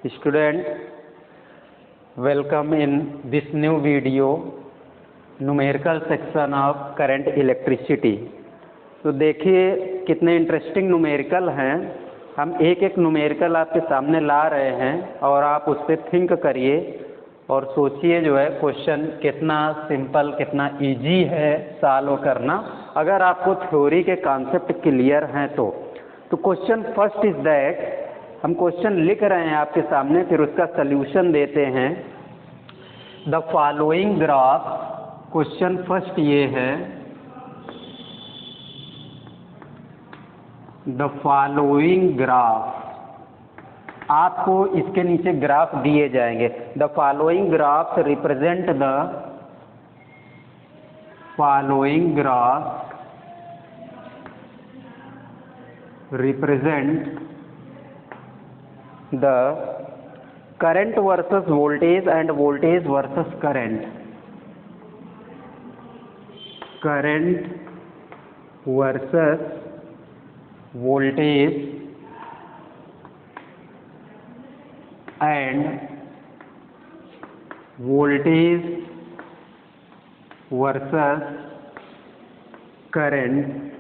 Student, welcome in this new video, numerical section of current electricity. तो देखिए कितने interesting numerical हैं। हम एक एक न्यूमेरिकल आपके सामने ला रहे हैं और आप उस पर थिंक करिए और सोचिए जो है क्वेश्चन कितना सिंपल कितना इजी है सॉल्व करना, अगर आपको थ्योरी के कॉन्सेप्ट क्लियर हैं तो क्वेश्चन फर्स्ट इज दैट, हम क्वेश्चन लिख रहे हैं आपके सामने, फिर उसका सल्यूशन देते हैं। The following graph, question first ये है, द फॉलोइंग ग्राफ, आपको इसके नीचे ग्राफ दिए जाएंगे। The following graph represent the following graph represent the current versus voltage and voltage versus current, current versus voltage and voltage versus current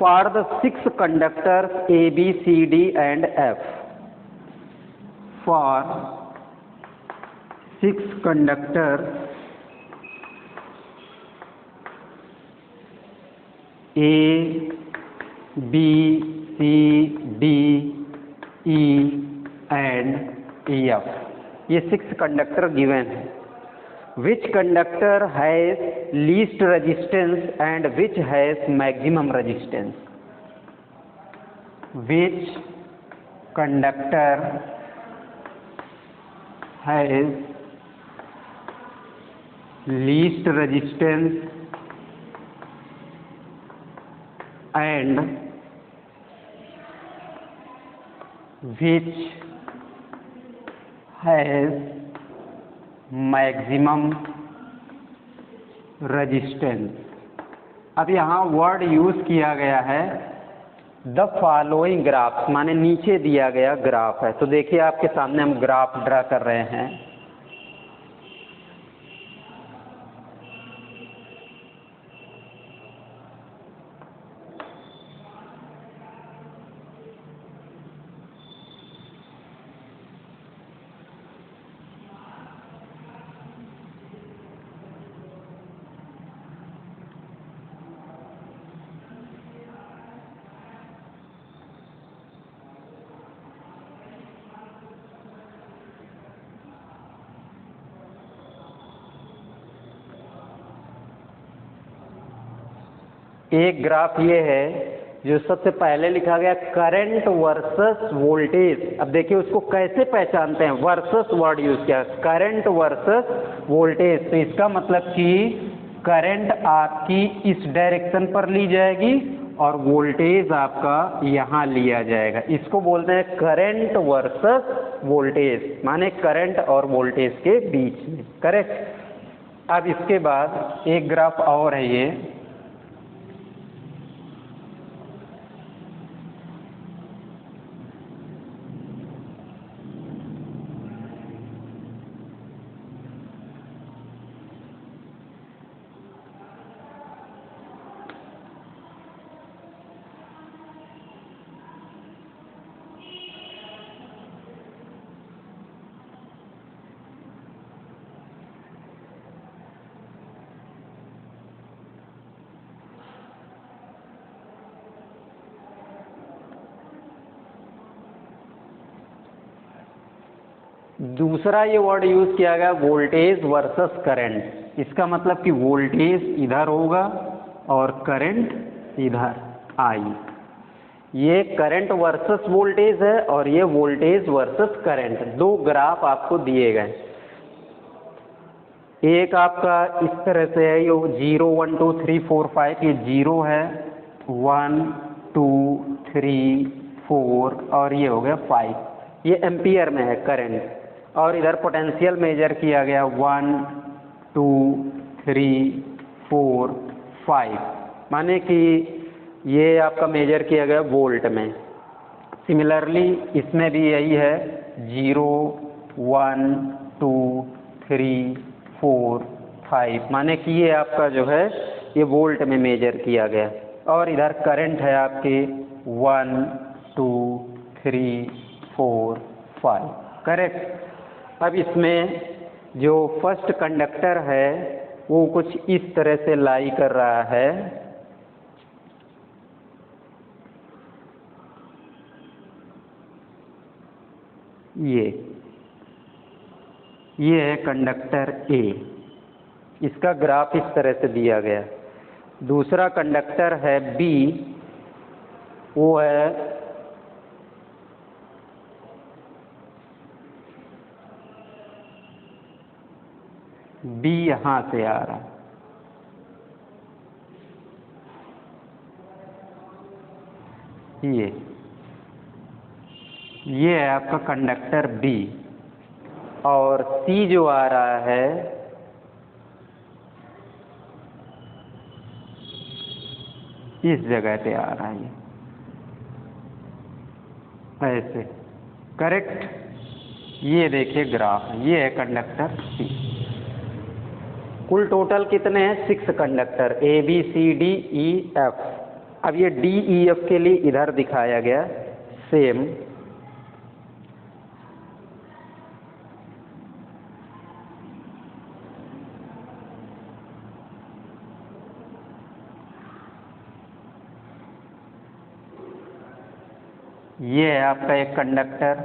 for the 6 conductors A, B, C, D and F. For 6 conductors A, B, C, D, E and F. ये 6 conductor given है। Which conductor has least resistance and which has maximum resistance? Which conductor has least resistance and which has maximum resistance. अब यहाँ word use किया गया है the following graph, माने नीचे दिया गया ग्राफ है। तो देखिए आपके सामने हम ग्राफ ड्रा कर रहे हैं। एक ग्राफ ये है जो सबसे पहले लिखा गया करंट वर्सेस वोल्टेज। अब देखिए उसको कैसे पहचानते हैं, वर्सेस वर्ड यूज किया, करंट वर्सेस वोल्टेज। तो इसका मतलब कि करंट आपकी इस डायरेक्शन पर ली जाएगी और वोल्टेज आपका यहाँ लिया जाएगा। इसको बोलते हैं करंट वर्सेस वोल्टेज, माने करंट और वोल्टेज के बीच में। करेक्ट। अब इसके बाद एक ग्राफ और है ये, दूसरा ये वर्ड यूज किया गया वोल्टेज वर्सेस करंट। इसका मतलब कि वोल्टेज इधर होगा और करंट इधर आई। ये करंट वर्सेस वोल्टेज है और ये वोल्टेज वर्सेस करंट। दो ग्राफ आपको दिए गए। एक आपका इस तरह से है, ये 0 1 2 3 4 5, ये 0 है, 1 2 3 4 और ये हो गया 5। ये एम्पियर में है करंट। और इधर पोटेंशियल मेजर किया गया 1 2 3 4 5, माने कि ये आपका मेजर किया गया वोल्ट में। सिमिलरली इसमें भी यही है 0 1 2 3 4 5, माने कि ये आपका जो है ये वोल्ट में मेजर किया गया, और इधर करंट है आपके 1 2 3 4 5, करेक्ट। अब इसमें जो फर्स्ट कंडक्टर है वो कुछ इस तरह से लाई कर रहा है, ये है कंडक्टर ए, इसका ग्राफ इस तरह से दिया गया। दूसरा कंडक्टर है बी, वो है बी, यहां से आ रहा है, ये है आपका कंडक्टर बी, और सी जो आ रहा है इस जगह पे आ रहा है, ये ऐसे, करेक्ट। ये देखिए ग्राफ, ये है कंडक्टर सी। कुल टोटल कितने हैं? 6 conductor, A B C D E F. अब ये डी ई एफ के लिए इधर दिखाया गया सेम, ये है आपका एक कंडक्टर,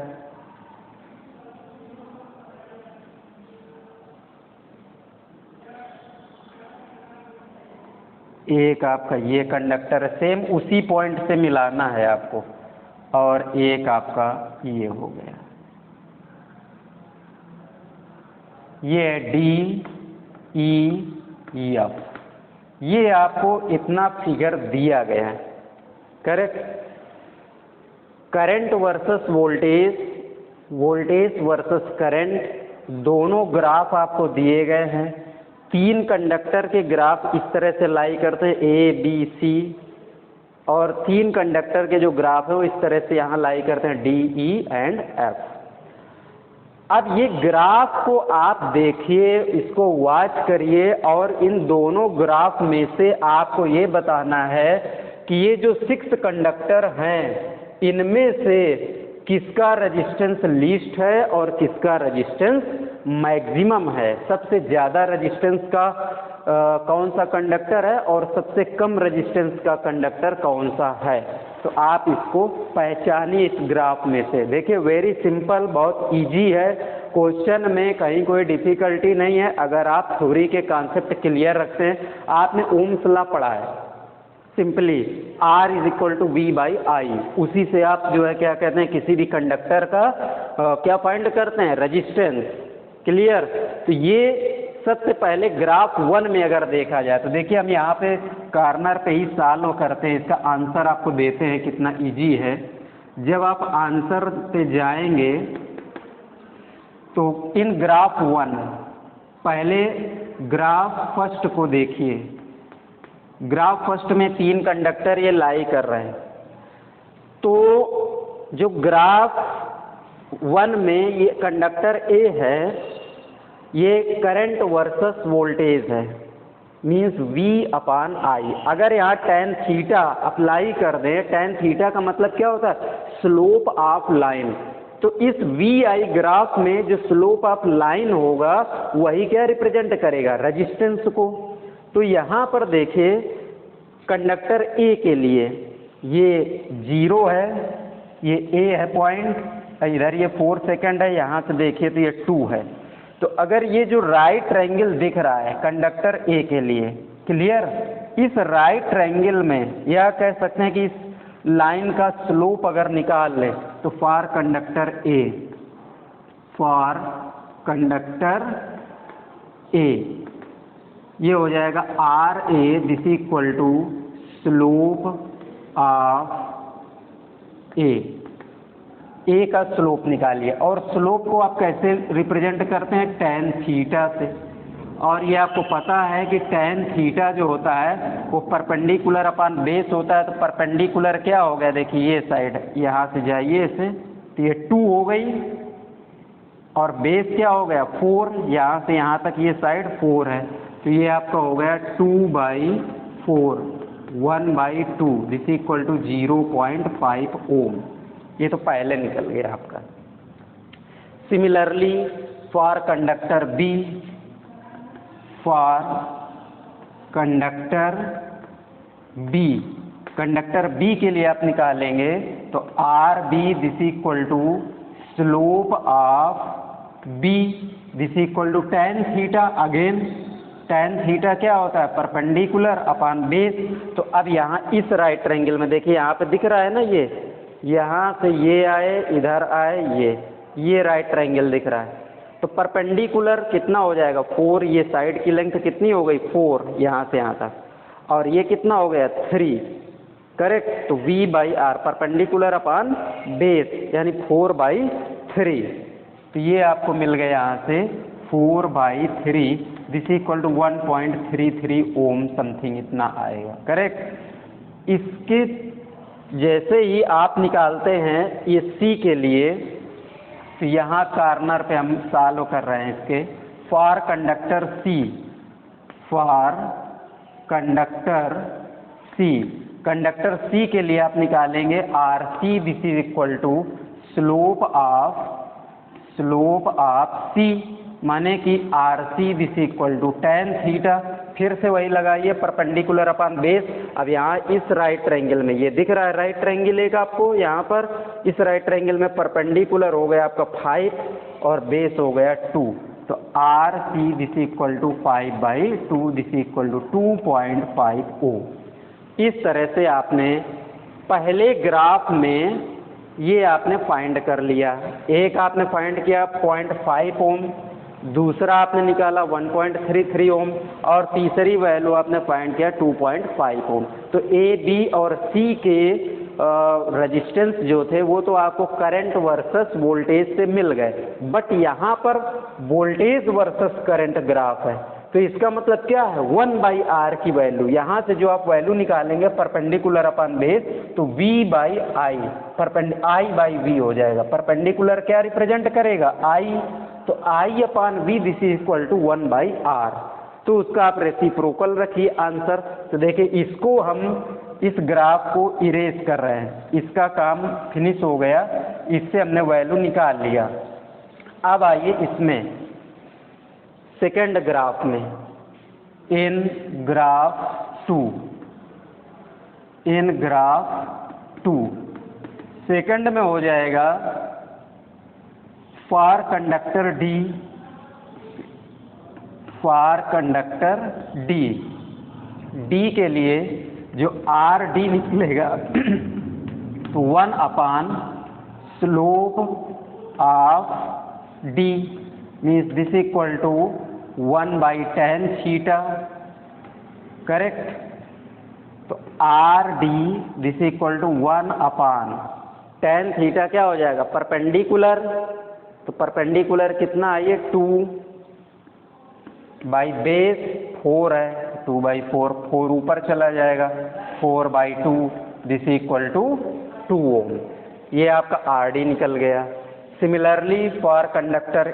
एक आपका ये कंडक्टर, सेम उसी पॉइंट से मिलाना है आपको, और एक आपका ये हो गया, ये डी ई एफ। ये आपको इतना फिगर दिया गया है, correct. Current versus voltage, voltage versus current, दोनों ग्राफ आपको दिए गए हैं। 3 कंडक्टर के ग्राफ इस तरह से लाई करते हैं, ए बी सी, और 3 कंडक्टर के जो ग्राफ है वो इस तरह से यहाँ लाई करते हैं, डी ई एंड एफ। अब ये ग्राफ को आप देखिए, इसको वॉच करिए, और इन दोनों ग्राफ में से आपको ये बताना है कि ये जो 6 कंडक्टर हैं इनमें से किसका रेजिस्टेंस लीस्ट है और किसका रेजिस्टेंस मैक्सिमम है। सबसे ज़्यादा रेजिस्टेंस का कौन सा कंडक्टर है और सबसे कम रेजिस्टेंस का कंडक्टर कौन सा है, तो आप इसको पहचानिए इस ग्राफ में से। देखिए वेरी सिंपल, बहुत इजी है, क्वेश्चन में कहीं कोई डिफ़िकल्टी नहीं है। अगर आप थ्योरी के कॉन्सेप्ट क्लियर रखते हैं, आपने ओम्स लॉ पढ़ा है, सिंपली R = V/I, उसी से आप जो है क्या कहते हैं, किसी भी कंडक्टर का क्या फाइंड करते हैं, रेजिस्टेंस, क्लियर। तो ये सबसे पहले ग्राफ 1 में अगर देखा जाए तो देखिए हम यहाँ पे कॉर्नर पे ही सॉल्व करते हैं, इसका आंसर आपको देते हैं, कितना इजी है। जब आप आंसर पे जाएंगे तो इन ग्राफ 1, पहले ग्राफ फर्स्ट को देखिए। ग्राफ फर्स्ट में 3 कंडक्टर ये लाई कर रहे हैं, तो जो ग्राफ 1 में ये कंडक्टर ए है, ये करंट वर्सेस वोल्टेज है, मीन्स V/I। अगर यहाँ tan थीटा अप्लाई कर दें, tan थीटा का मतलब क्या होता है, स्लोप ऑफ लाइन। तो इस VI ग्राफ में जो स्लोप ऑफ लाइन होगा वही क्या रिप्रेजेंट करेगा, रेजिस्टेंस को। तो यहाँ पर देखिए कंडक्टर ए के लिए ये 0 है, ये A है पॉइंट, इधर ये 4 सेकेंड है, यहाँ से देखिए तो ये 2 है। तो अगर ये जो राइट ट्रायंगल दिख रहा है कंडक्टर ए के लिए, क्लियर, इस राइट ट्रायंगल में यह कह सकते हैं कि इस लाइन का स्लोप अगर निकाल ले तो for conductor A, for conductor A ये हो जाएगा RA = स्लोप ऑफ ए का स्लोप निकालिए। और स्लोप को आप कैसे रिप्रेजेंट करते हैं, tan थीटा से। और ये आपको पता है कि tan थीटा जो होता है वो परपेंडिकुलर अपॉन बेस होता है। तो परपेंडिकुलर क्या हो गया, देखिए ये साइड यहाँ से जाइए इसे, तो ये 2 हो गई और बेस क्या हो गया 4, यहाँ से यहाँ तक ये साइड 4 है, तो ये आपका हो गया 2/4, 1/2, दिस इक्वल टू 0.5 ओम। ये तो पहले निकल गया आपका। Similarly for conductor B, for conductor B, conductor B के लिए आप निकालेंगे तो R B this equal to slope of B this equal to tan theta. Again tan theta क्या होता है, परपेंडिकुलर अपॉन बेस। तो अब यहाँ इस राइट ट्रायंगल में देखिए यहाँ पे दिख रहा है ना, ये यहाँ से ये आए इधर आए, ये राइट ट्रायंगल दिख रहा है। तो परपेंडिकुलर कितना हो जाएगा 4, ये साइड की लेंथ कितनी हो गई 4 यहाँ से यहाँ तक, और ये कितना हो गया 3, करेक्ट। तो V/R परपेंडिकुलर अपॉन बेस यानी 4/3, तो ये आपको मिल गया यहाँ से 4/3, this equal to 1.33 ohm something इतना आएगा, करेक्ट। इसके जैसे ही आप निकालते हैं ये C के लिए, तो यहाँ कार्नर पे हम सॉल्व कर रहे हैं इसके। For conductor C, for conductor C, conductor C के लिए आप निकालेंगे RC this is equal to slope of C, माने कि RC this equal to tan theta. फिर से वही लगाइए परपेंडिकुलर अपॉन बेस। अब यहाँ इस राइट ट्रायंगल में ये दिख रहा है राइट ट्रायंगल एक आपको, यहाँ पर इस राइट ट्रायंगल में परपेंडिकुलर हो गया आपका 5 और बेस हो गया 2, तो RC this equal to 5/2 this equal to 2.5 ohm. इस तरह से आपने पहले ग्राफ में ये आपने फाइंड कर लिया। एक आपने फाइंड किया 0.5 ओम, दूसरा आपने निकाला 1.33 ओम, और तीसरी वैल्यू आपने फाइंड किया 2.5 ओम। तो ए बी और सी के रेजिस्टेंस जो थे वो तो आपको करंट वर्सेस वोल्टेज से मिल गए, बट यहाँ पर वोल्टेज वर्सेस करंट ग्राफ है। तो इसका मतलब क्या है, 1/R की वैल्यू, यहाँ से जो आप वैल्यू निकालेंगे परपेंडिकुलर अपॉन बेस, तो V/I, I/V हो जाएगा। परपेंडिकुलर क्या रिप्रेजेंट करेगा I, तो I/V this is equal to 1/R। तो उसका आप रेसिप्रोकल रखिए आंसर। तो देखिए इसको हम इस ग्राफ को इरेज कर रहे हैं, इसका काम फिनिश हो गया, इससे हमने वैल्यू निकाल लिया। अब आइए इसमें सेकेंड ग्राफ में, इन ग्राफ 2 सेकंड में हो जाएगा फॉर कंडक्टर डी के लिए जो RD निकलेगा तो 1 upon slope of D means this equal to 1/tan theta, correct. तो RD this equal to 1 upon tan theta क्या हो जाएगा परपेंडिकुलर, तो परपेंडिकुलर कितना आइए 2 बाई बेस 4 है, 2/4, 4 ऊपर चला जाएगा, 4/2 दिस इक्वल टू 2 ओम। ये आपका RD निकल गया। Similarly for conductor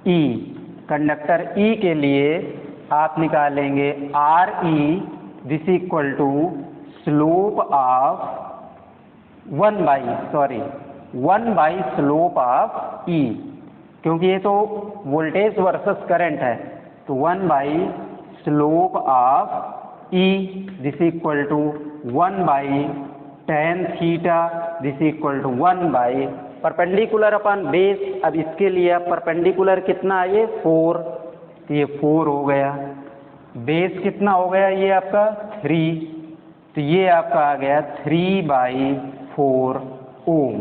E, conductor E के लिए आप निकालेंगे RE this equal to slope of 1 slope of E, क्योंकि ये तो वोल्टेज वर्सेस करंट है, तो 1 slope of E this equal to 1/tan theta this equal to 1 perpendicular upon base. अब इसके लिए आप परपेंडिकुलर कितना है ये 4, तो ये 4 हो गया, बेस कितना हो गया ये आपका 3, तो ये आपका आ गया 3/4 ओम।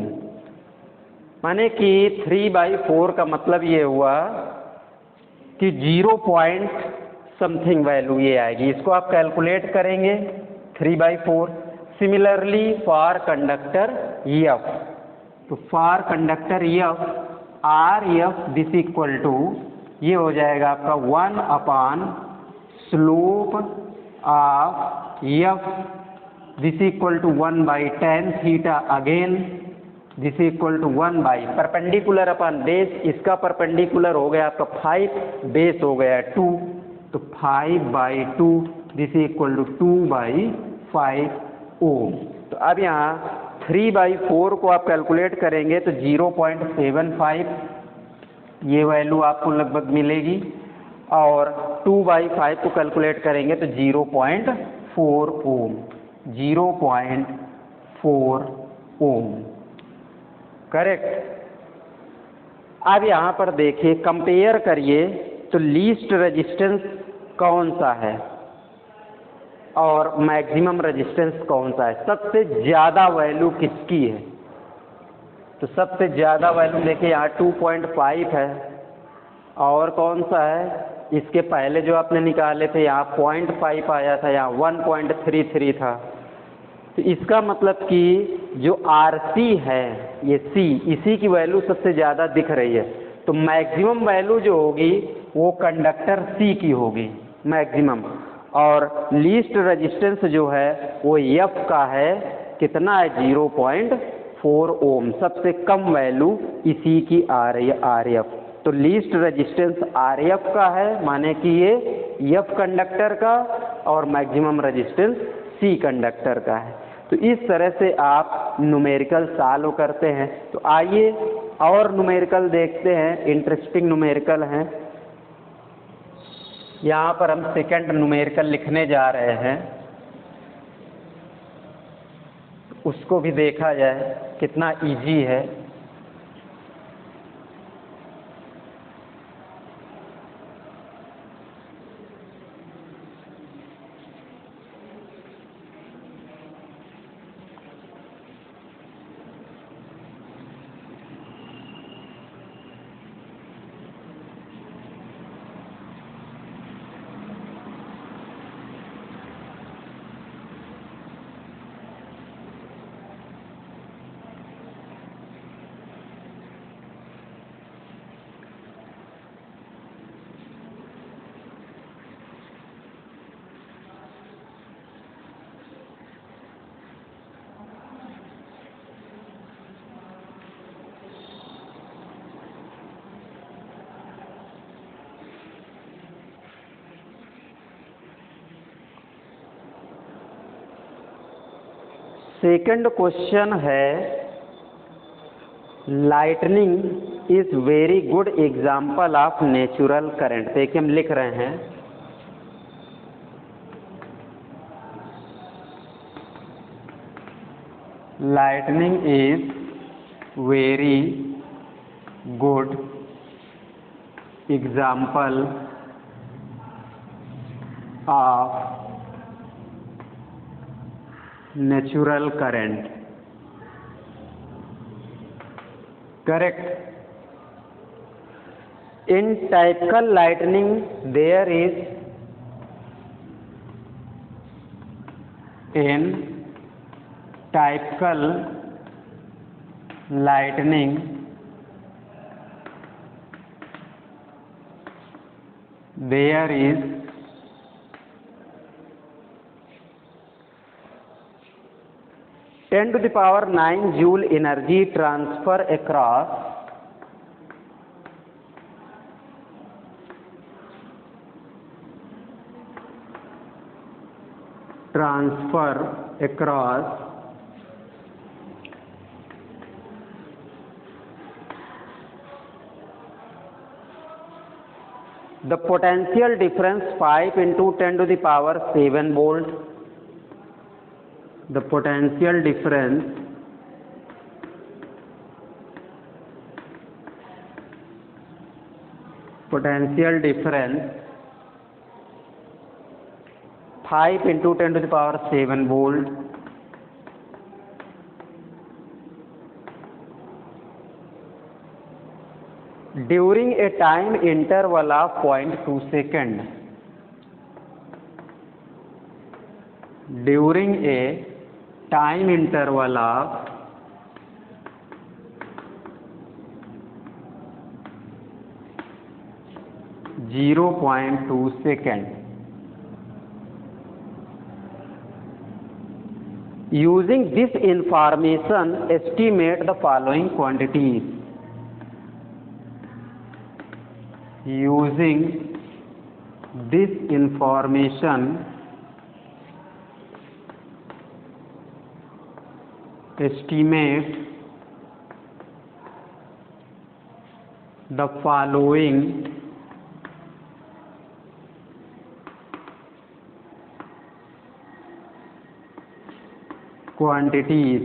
माने कि 3/4 का मतलब ये हुआ कि 0 समथिंग वैल्यू ये आएगी, इसको आप कैलकुलेट करेंगे 3/4। सिमिलरली फॉर कंडक्टर F, तो for conductor F R F this equal to ये हो जाएगा आपका 1 upon slope of F this equal to 1 by tan theta again this equal to 1 by perpendicular upon base, इसका perpendicular हो गया आपका 5, base हो गया 2, तो 5/2 दिस इक्वल टू 2/5 ओम। तो अब यहाँ 3/4 को आप कैलकुलेट करेंगे तो 0.75 ये वैल्यू आपको लगभग मिलेगी, और 2/5 को कैलकुलेट करेंगे तो 0.4 ओम, 0.4 ओम, करेक्ट। अब यहाँ पर देखिए, कंपेयर करिए तो लीस्ट रेजिस्टेंस कौन सा है और मैक्सिमम रेजिस्टेंस कौन सा है, सबसे ज़्यादा वैल्यू किसकी है। तो सबसे ज़्यादा वैल्यू देखिए यहाँ 2.5 है, और कौन सा है, इसके पहले जो आपने निकाले थे यहाँ 0.5 आया था, यहाँ 1.33 था। तो इसका मतलब कि जो RC है ये C, इसी की वैल्यू सबसे ज़्यादा दिख रही है। तो मैक्सिमम वैल्यू जो होगी वो कंडक्टर C की होगी मैक्सिमम, और लीस्ट रेजिस्टेंस जो है वो F का है, कितना है 0.4 ओम, सबसे कम वैल्यू इसी की आ रही है RF। तो लीस्ट रेजिस्टेंस RF का है, माने कि ये F कंडक्टर का, और मैक्सिमम रेजिस्टेंस C कंडक्टर का है। तो इस तरह से आप न्यूमेरिकल सॉल्व करते हैं। तो आइए और न्यूमेरिकल देखते हैं, इंटरेस्टिंग न्यूमेरिकल हैं। यहाँ पर हम सेकंड न्यूमेरिकल लिखने जा रहे हैं, उसको भी देखा जाए कितना इजी है। सेकंड क्वेश्चन है, lightning is very good example of natural current. देखिए हम लिख रहे हैं, lightning is very good example of natural current, correct। In typical lightning there is, in typical lightning there is 10⁹ joule energy transfer across the potential difference 5 × 10⁷ volt. The potential difference 5 × 10⁷ volt during a time interval of 0.2 second. During a time interval of 0.2 second. Using this information, estimate the following quantities. Using this information, estimate the following quantities.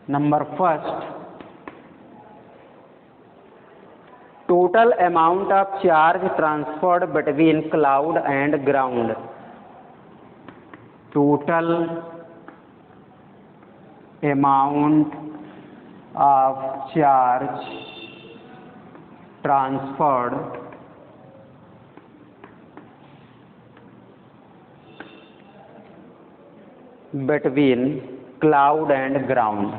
Number first, total amount of charge transferred between cloud and ground. Total amount of charge transferred between cloud and ground.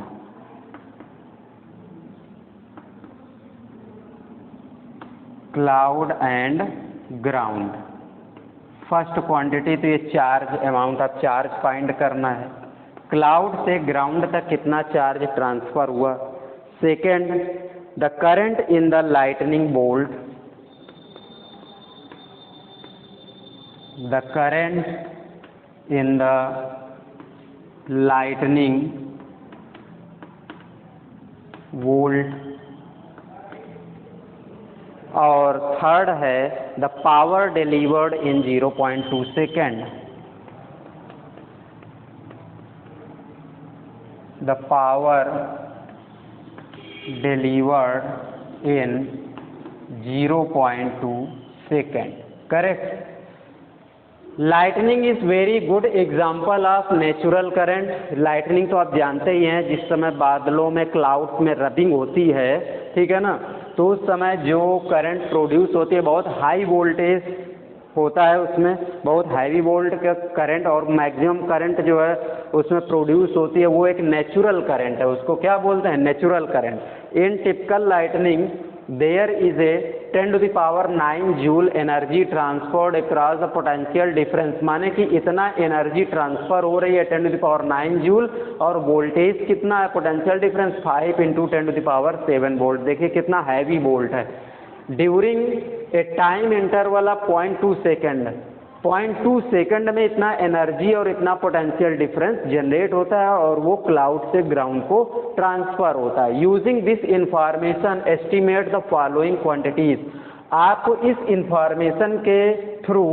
Cloud and ground. First quantity तो ये charge, amount of charge find करना है, cloud से ground तक कितना charge transfer हुआ। Second, the current in the lightning bolt, the current in the lightning volt, और third है the power delivered in 0.2 second, the power delivered in 0.2 second. Correct. Lightning is very good example of natural current. Lightning तो आप जानते ही हैं, जिस समय बादलों में क्लाउड्स में रबिंग होती है, ठीक है ना, तो उस समय जो करंट प्रोड्यूस होती है बहुत हाई वोल्टेज होता है, उसमें बहुत हैवी वोल्ट का करंट और मैक्सिमम करंट जो है उसमें प्रोड्यूस होती है, वो एक नेचुरल करंट है। उसको क्या बोलते हैं? Natural current. In typical lightning there is a 10⁹ joule energy transferred across the potential difference, माने कि इतना एनर्जी ट्रांसफर हो रही है 10⁹ जूल, और वोल्टेज कितना है? Potential difference 5 × 10⁷ volt. देखिए कितना हैवी वोल्ट है। During a time interval of 0.2 second, 0.2 second में इतना एनर्जी और इतना पोटेंशियल डिफरेंस जनरेट होता है और वो क्लाउड से ग्राउंड को ट्रांसफर होता है। Using this information estimate the following quantities. आपको इस इंफॉर्मेशन के थ्रू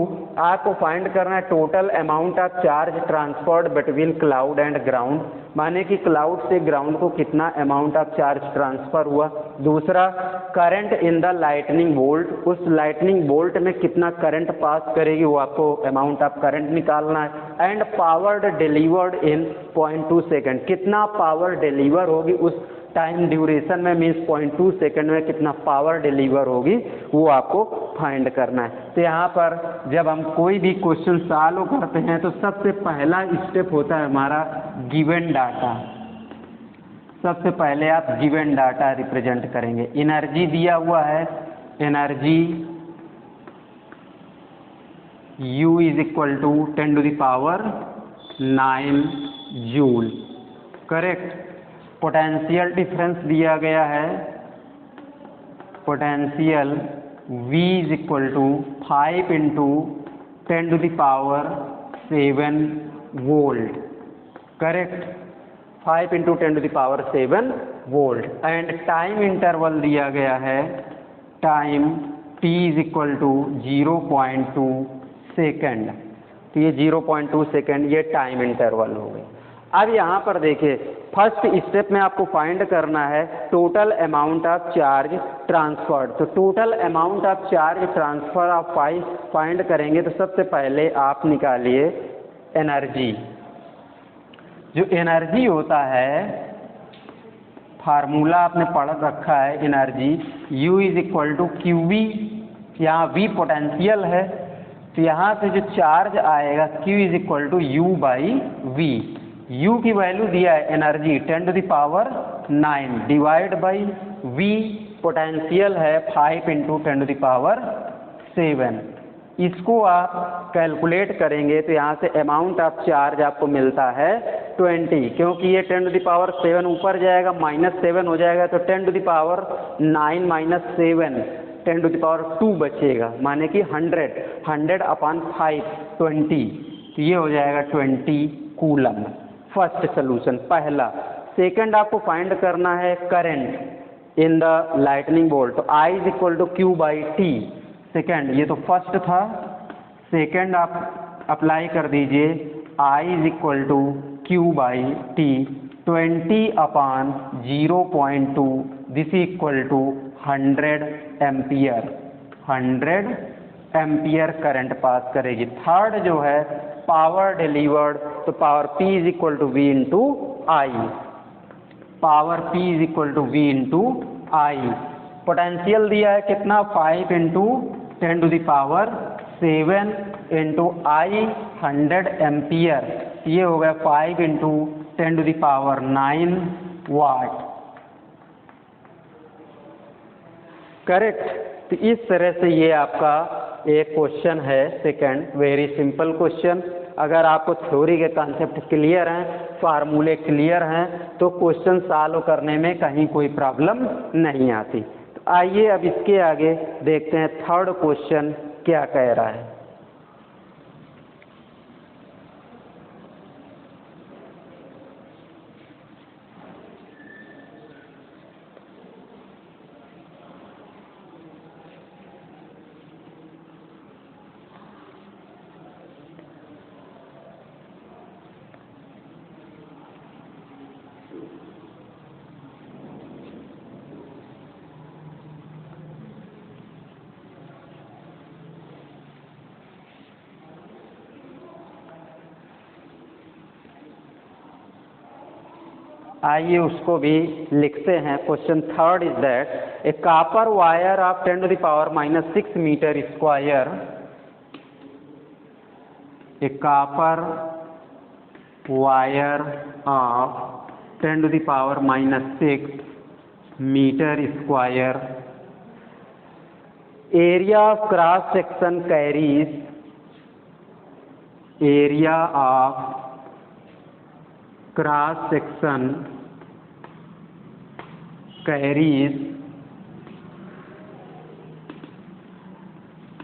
आपको फाइंड करना है total amount of charge transferred between cloud and ground, माने कि क्लाउड से ग्राउंड को कितना अमाउंट ऑफ चार्ज ट्रांसफर हुआ। दूसरा, current in the lightning bolt, उस लाइटनिंग बोल्ट में कितना करंट पास करेगी, वो आपको अमाउंट ऑफ करंट निकालना है। And power delivered in 0.2 second, कितना पावर डिलीवर होगी उस टाइम ड्यूरेशन में, मीन्स 0.2 सेकेंड में कितना पावर डिलीवर होगी, वो आपको फाइंड करना है। तो यहाँ पर जब हम कोई भी क्वेश्चन सॉल्व करते हैं तो सबसे पहला स्टेप होता है हमारा गिवन डाटा। सबसे पहले आप गिवन डाटा रिप्रेजेंट करेंगे। एनर्जी दिया हुआ है, energy U = 10⁹ joule. Correct. Potential difference दिया गया है, potential V = 5 × 10⁷ volt. Correct. 5 × 10⁷ volt. And time interval दिया गया है, टाइम T = 0.2 सेकेंड। तो ये 0.2 सेकेंड ये टाइम इंटरवल हो गई। अब यहाँ पर देखिए, फर्स्ट स्टेप में आपको फाइंड करना है total amount of charge transferred. तो total amount of charge transfer आप फाइंड करेंगे तो सबसे पहले आप निकालिए एनर्जी। जो एनर्जी होता है, फार्मूला आपने पढ़ रखा है एनर्जी, U = QV, यहाँ V पोटेंशियल है, तो यहाँ से जो चार्ज आएगा Q = U/V। U की वैल्यू दिया है energy 10⁹ divide by V potential है 5 × 10⁷। इसको आप कैलकुलेट करेंगे तो यहाँ से अमाउंट ऑफ चार्ज आपको मिलता है 20, क्योंकि ये 10⁷ ऊपर जाएगा -7 हो जाएगा तो 10⁹ -7 10⁻² बचेगा, माने कि 100/5 20, तो ये हो जाएगा 20 कूलम। फर्स्ट सोल्यूशन पहला। सेकंड आपको फाइंड करना है current in the lightning bolt, तो I = Q/T। सेकंड, ये तो फर्स्ट था, सेकंड आप अप्लाई कर दीजिए I = Q/T 20/0.2, this = 100 ampere. 100 ampere current pass करेगी। थर्ड जो है पावर डिलीवर्ड, तो power P = V × I, power P = V × I। Potential दिया है कितना, 5 × 10⁷ I 100 एम्पियर, ये हो गया 5 × 10⁹ वाट। करेक्ट। तो इस तरह से ये आपका एक क्वेश्चन है सेकंड, वेरी सिंपल क्वेश्चन। अगर आपको थ्योरी के कॉन्सेप्ट क्लियर हैं, फार्मूले क्लियर हैं, तो क्वेश्चन सॉल्व करने में कहीं कोई प्रॉब्लम नहीं आती। तो आइए अब इसके आगे देखते हैं थर्ड क्वेश्चन क्या कह रहा है। आइए उसको भी लिखते हैं। Question third is that a copper wire of 10⁻⁻6 metre square, a copper wire of 10⁻⁻6 metre square, area of cross section carries, area of cross section carries,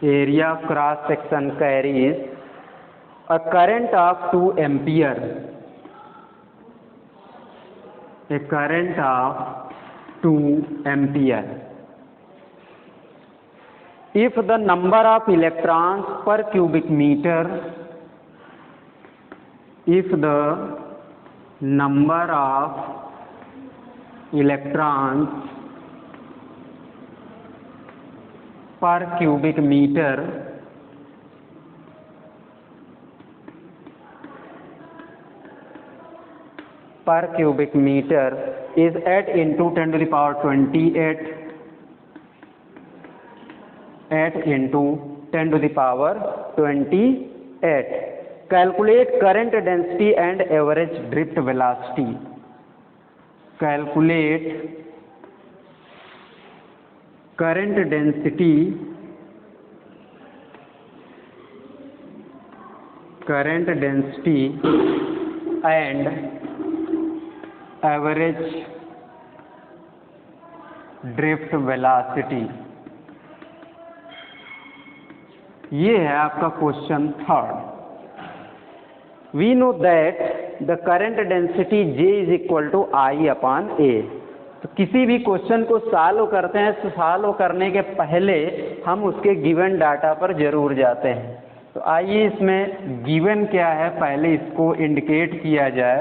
area of cross section carries a current of 2 ampere, a current of 2 ampere. If the number of electrons per cubic meter, if the number of electrons per cubic meter is 8 into 10⁻28, 8 into 10⁻28. Calculate current density and average drift velocity. Calculate current density and average drift velocity। ये है आपका question third. We know that the current density J is equal to I/A। तो किसी भी question को solve करते हैं तो सॉल्व करने के पहले हम उसके गिवन डाटा पर जरूर जाते हैं। तो आइए इसमें गिवन क्या है पहले इसको इंडिकेट किया जाए।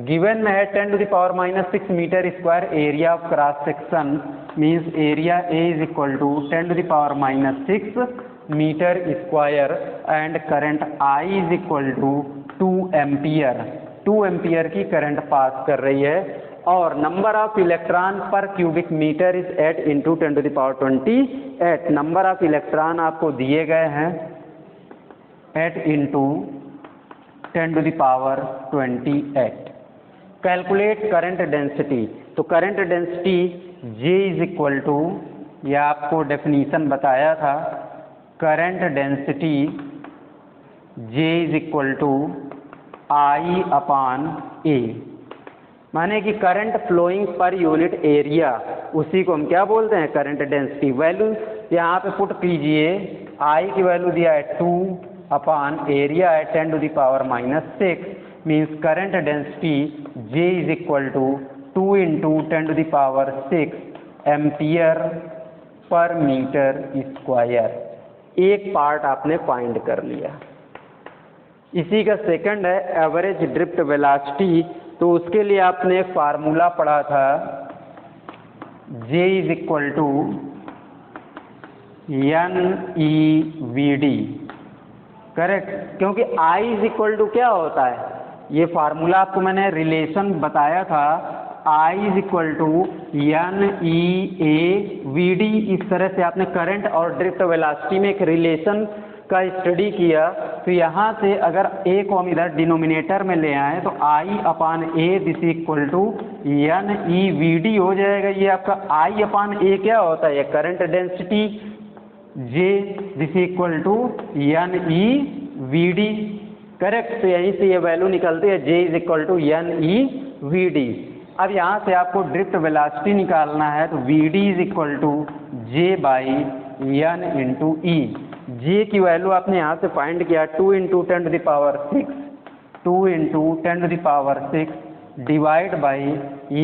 गिवन में है 10⁻⁻6 metre square area of cross section, means area A is equal to 10⁻6 metre square and current I is equal to 2 ampere. 2 ampere की करंट पास कर रही है और number of electron per cubic metre is 8 into 10⁻28। Number of electron आपको दिए गए हैं 8 into 10⁻28। Calculate current density, तो current density J is equal to, यह आपको डेफिनीशन बताया था, current density J is equal to I upon A, माने कि current flowing per unit area, उसी को हम क्या बोलते हैं, करंट डेंसिटी। वैल्यू यहाँ पे पुट कीजिए, I की वैल्यू दिया है 2 अपान एरिया है 10⁻⁻⁶, means current density J is equal to 2 × 10⁻⁶ ampere per metre square. एक पार्ट आपने फाइंड कर लिया। इसी का सेकंड है एवरेज ड्रिफ्ट वेलोसिटी, तो उसके लिए आपने एक फार्मूला पढ़ा था, J is equal to NEVD, correct, क्योंकि I इज इक्वल टू क्या होता है, ये फार्मूला आपको मैंने रिलेशन बताया था, I is equal to NEAVD। इस तरह से आपने करंट और ड्रिफ्ट वेलोसिटी में एक रिलेशन का स्टडी किया, तो यहाँ से अगर A को हम इधर डिनोमिनेटर में ले आए तो I upon A this equal to NEVD हो जाएगा। ये आपका I अपान A क्या होता है, current density, J this equal to NEVD, correct. तो यहीं से ये वैल्यू निकलती है, J is equal to NEVD। अब यहाँ से आपको ड्रिफ्ट वेलोसिटी निकालना है, तो VD is equal to J by N into E। J की वैल्यू आपने यहाँ से फाइंड किया 2 × 10⁻⁶, 2 × 10⁻⁶ divide by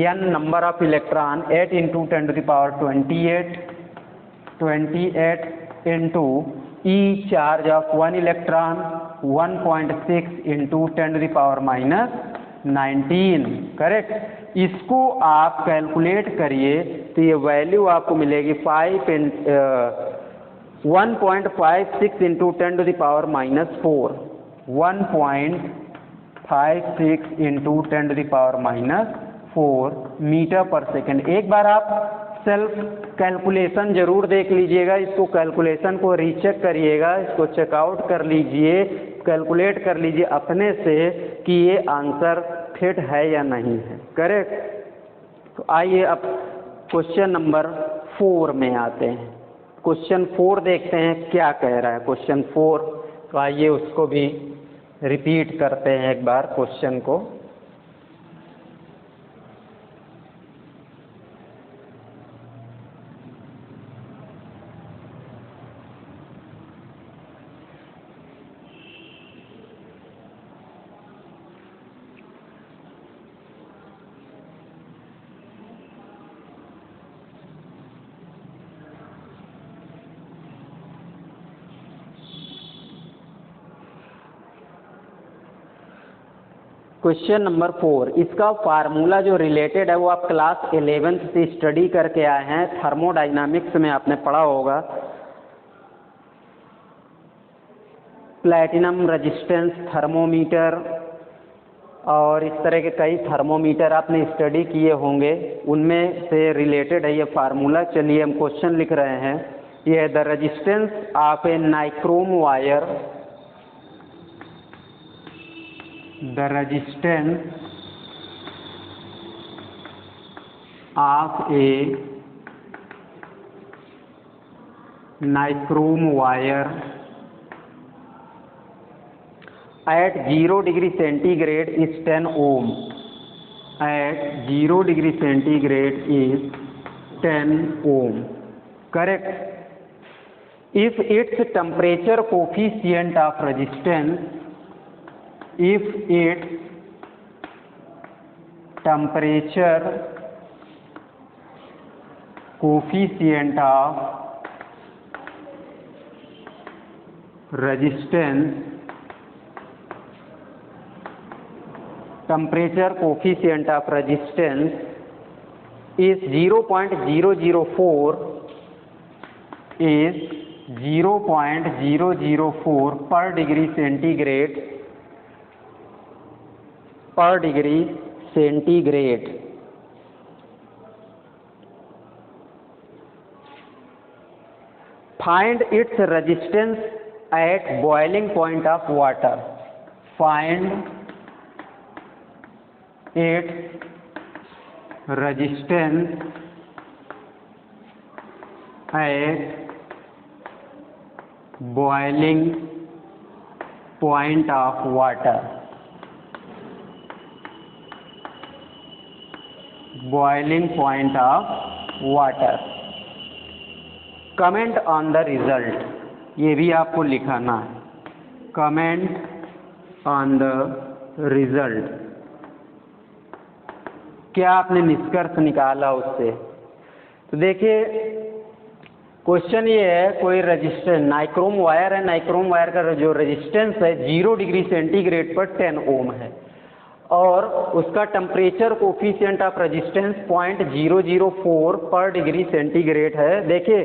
N number of electron 8 × 10⁻28, 28 into E charge of 1 electron 1.6 × 10⁻⁻19, correct. इसको आप कैलकुलेट करिए तो ये वैल्यू आपको मिलेगी 1.56 × 10⁻⁻⁴, 1.56 × 10⁻⁴ मीटर पर सेकंड। एक बार आप सेल्फ कैलकुलेशन जरूर देख लीजिएगा, इसको कैलकुलेशन को रीचेक करिएगा, इसको चेकआउट कर लीजिए, कैलकुलेट कर लीजिए अपने से कि ये आंसर फिट है या नहीं है, करेक्ट। तो आइए अब क्वेश्चन नंबर 4 में आते हैं। क्वेश्चन 4 देखते हैं क्या कह रहा है क्वेश्चन 4। तो आइए उसको भी रिपीट करते हैं एक बार क्वेश्चन को। क्वेश्चन नंबर 4, इसका फार्मूला जो रिलेटेड है वो आप क्लास 11th से स्टडी करके आए हैं, थर्मोडाइनामिक्स में आपने पढ़ा होगा। प्लैटिनम रेजिस्टेंस थर्मोमीटर और इस तरह के कई थर्मोमीटर आपने स्टडी किए होंगे, उनमें से रिलेटेड है ये फार्मूला। चलिए हम क्वेश्चन लिख रहे हैं। ये the resistance of A nichrome wire, the resistance of a nichrome wire at 0 degree centigrade is 10 ohm. At 0 degree centigrade is 10 ohm, correct. If its temperature coefficient of resistance, if its temperature coefficient of resistance, temperature coefficient of resistance is 0.004, is 0.004 per degree centigrade, per degree centigrade. Find its resistance at boiling point of water. Find its resistance at boiling point of water. Boiling point of water. Comment on the result. ये भी आपको लिखाना है. Comment on the result. क्या आपने निष्कर्ष निकाला उससे? तो देखिए क्वेश्चन ये है, कोई रेजिस्टेंस नाइक्रोम वायर है, नाइक्रोम वायर का जो रेजिस्टेंस है 0 डिग्री सेंटीग्रेड पर 10 ओम है और उसका टेम्परेचर कोफिशिएंट ऑफ रेजिस्टेंस 0.004 पर डिग्री सेंटीग्रेड है. देखिए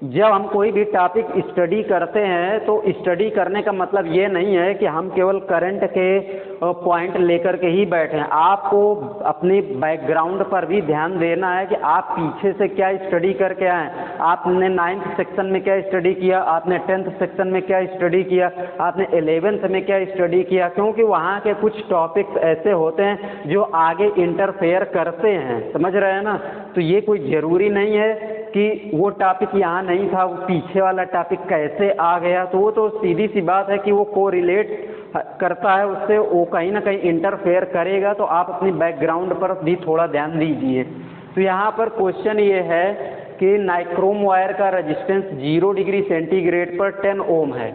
जब हम कोई भी टॉपिक स्टडी करते हैं तो स्टडी करने का मतलब ये नहीं है कि हम केवल करंट के पॉइंट लेकर के ही बैठे हैं. आपको अपनी बैकग्राउंड पर भी ध्यान देना है कि आप पीछे से क्या स्टडी करके आए. आपने 9th सेक्शन में क्या स्टडी किया, आपने 10th सेक्शन में क्या स्टडी किया, आपने 11th में क्या स्टडी किया, क्योंकि वहाँ के कुछ टॉपिक्स ऐसे होते हैं जो आगे इंटरफेयर करते हैं. समझ रहे हैं ना. तो ये कोई ज़रूरी नहीं है कि वो टॉपिक यहाँ नहीं था, वो पीछे वाला टॉपिक कैसे आ गया. तो वो तो सीधी सी बात है कि वो कोरिलेट करता है उससे, वो कहीं ना कहीं इंटरफेयर करेगा. तो आप अपनी बैकग्राउंड पर भी थोड़ा ध्यान दीजिए. तो यहाँ पर क्वेश्चन ये है कि नाइक्रोम वायर का रेजिस्टेंस 0 डिग्री सेंटीग्रेड पर 10 ओम है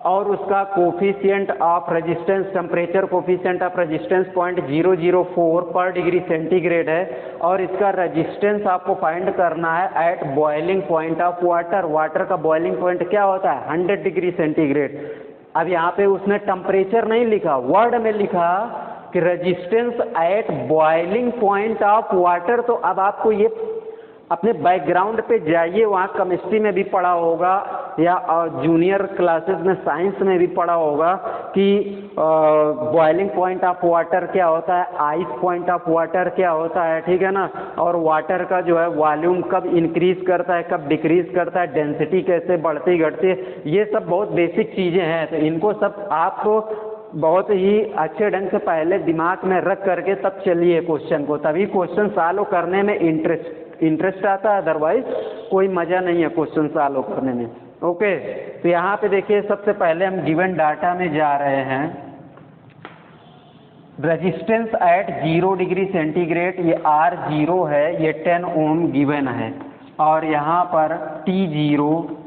और उसका coefficient of resistance, temperature coefficient of resistance 0.004 पर डिग्री सेंटीग्रेड है और इसका रेजिस्टेंस आपको फाइंड करना है at boiling point of water. Water का बॉइलिंग पॉइंट क्या होता है? 100 डिग्री सेंटीग्रेड. अब यहाँ पे उसने टेम्परेचर नहीं लिखा, वर्ड में लिखा कि resistance at boiling point of water. तो अब आपको ये अपने बैकग्राउंड पे जाइए, वहाँ केमिस्ट्री में भी पढ़ा होगा या जूनियर क्लासेस में साइंस में भी पढ़ा होगा कि बॉइलिंग पॉइंट ऑफ वाटर क्या होता है, आइस पॉइंट ऑफ वाटर क्या होता है. ठीक है ना. और वाटर का जो है वॉल्यूम कब इंक्रीज करता है, कब डिक्रीज करता है, डेंसिटी कैसे बढ़ती घटती है, ये सब बहुत बेसिक चीज़ें हैं. तो इनको सब आपको बहुत ही अच्छे ढंग से पहले दिमाग में रख करके तब चलिए क्वेश्चन को, तभी क्वेश्चन सॉल्व करने में इंटरेस्ट आता है. अदरवाइज कोई मज़ा नहीं है क्वेश्चन सॉल्व करने में. ओके. तो यहाँ पे देखिए सबसे पहले हम गिवन डाटा में जा रहे हैं. रेजिस्टेंस एट 0 डिग्री सेंटीग्रेड ये R0 है, ये 10 ओम गिवन है और यहाँ पर T0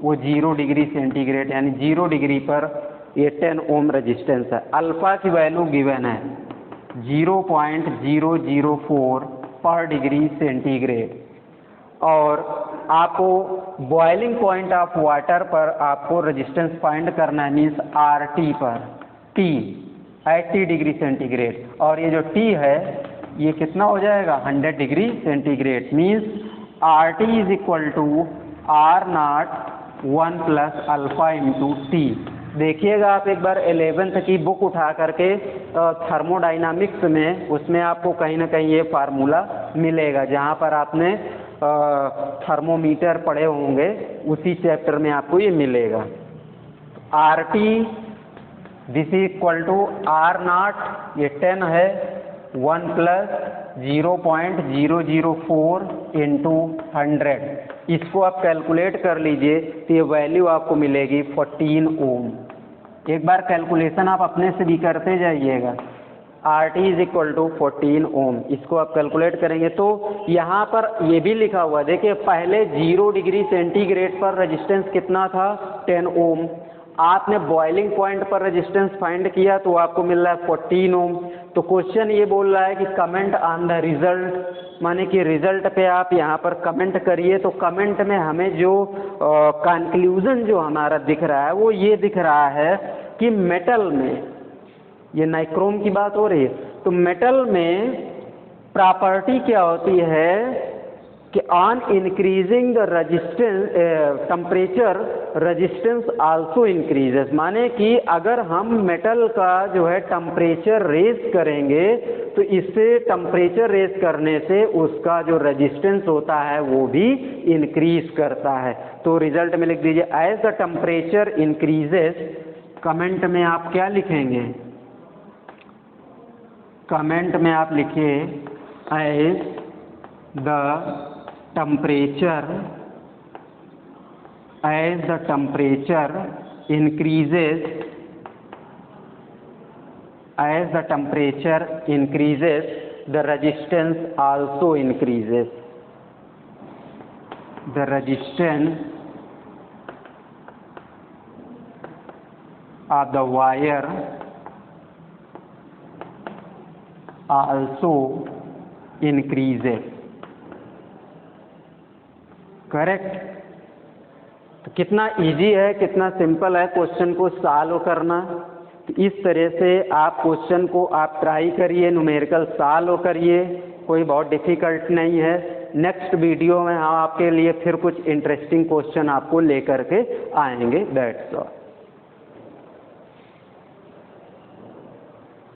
वो 0 डिग्री सेंटीग्रेड यानी 0 डिग्री पर ये 10 ओम रेजिस्टेंस है. अल्फा की वैल्यू गिवन है 0.004 पर डिग्री सेंटीग्रेड और आपको बॉइलिंग पॉइंट ऑफ वाटर पर आपको रेजिस्टेंस फाइंड करना है, मीन्स RT पर T 80 डिग्री सेंटीग्रेड और ये जो T है ये कितना हो जाएगा 100 degree centigrade. Means RT is equal to R0 1 plus alpha into T. देखिएगा आप एक बार 11th की बुक उठा करके थर्मोडाइनामिक्स में, उसमें आपको कहीं ना कहीं ये फार्मूला मिलेगा. जहाँ पर आपने थर्मोमीटर पढ़े होंगे उसी चैप्टर में आपको ये मिलेगा. RT this is equal to R0 ये 10 है 1 प्लस 0.004 इंटू 100. इसको आप कैलकुलेट कर लीजिए तो ये वैल्यू आपको मिलेगी 14 ओम. एक बार कैलकुलेशन आप अपने से भी करते जाइएगा. RT इज इक्वल टू 14 ओम. इसको आप कैलकुलेट करेंगे तो यहाँ पर ये भी लिखा हुआ देखिए, पहले 0 डिग्री सेंटीग्रेड पर रेजिस्टेंस कितना था 10 ओम. आपने बॉइलिंग पॉइंट पर रेजिस्टेंस फाइंड किया तो आपको मिल रहा है 14 ओम. तो क्वेश्चन ये बोल रहा है कि कमेंट ऑन द रिजल्ट, माने कि रिजल्ट पे आप यहाँ पर कमेंट करिए. तो कमेंट में हमें जो कंक्लूजन जो हमारा दिख रहा है वो ये दिख रहा है कि मेटल में, ये नाइक्रोम की बात हो रही है, तो मेटल में प्रॉपर्टी क्या होती है कि on increasing the resistance temperature resistance also increases. माने कि अगर हम मेटल का जो है टेम्परेचर रेज करेंगे तो इससे टेम्परेचर रेज करने से उसका जो रेजिस्टेंस होता है वो भी इंक्रीज करता है. तो रिजल्ट में लिख दीजिए as the temperature increases. Comment में आप क्या लिखेंगे? कमेंट में आप लिखिए as the temperature as the temperature increases, the resistance also increases. The resistance of the wire also increases. Correct. तो कितना इजी है, कितना सिंपल है क्वेश्चन को सॉल्व करना। तो इस तरह से आप क्वेश्चन को आप ट्राई करिए, न्यूमेरिकल सॉल्व करिए, कोई बहुत डिफ़िकल्ट नहीं है। नेक्स्ट वीडियो में हम आपके लिए फिर कुछ इंटरेस्टिंग क्वेश्चन आपको लेकर के आएंगे। That's all.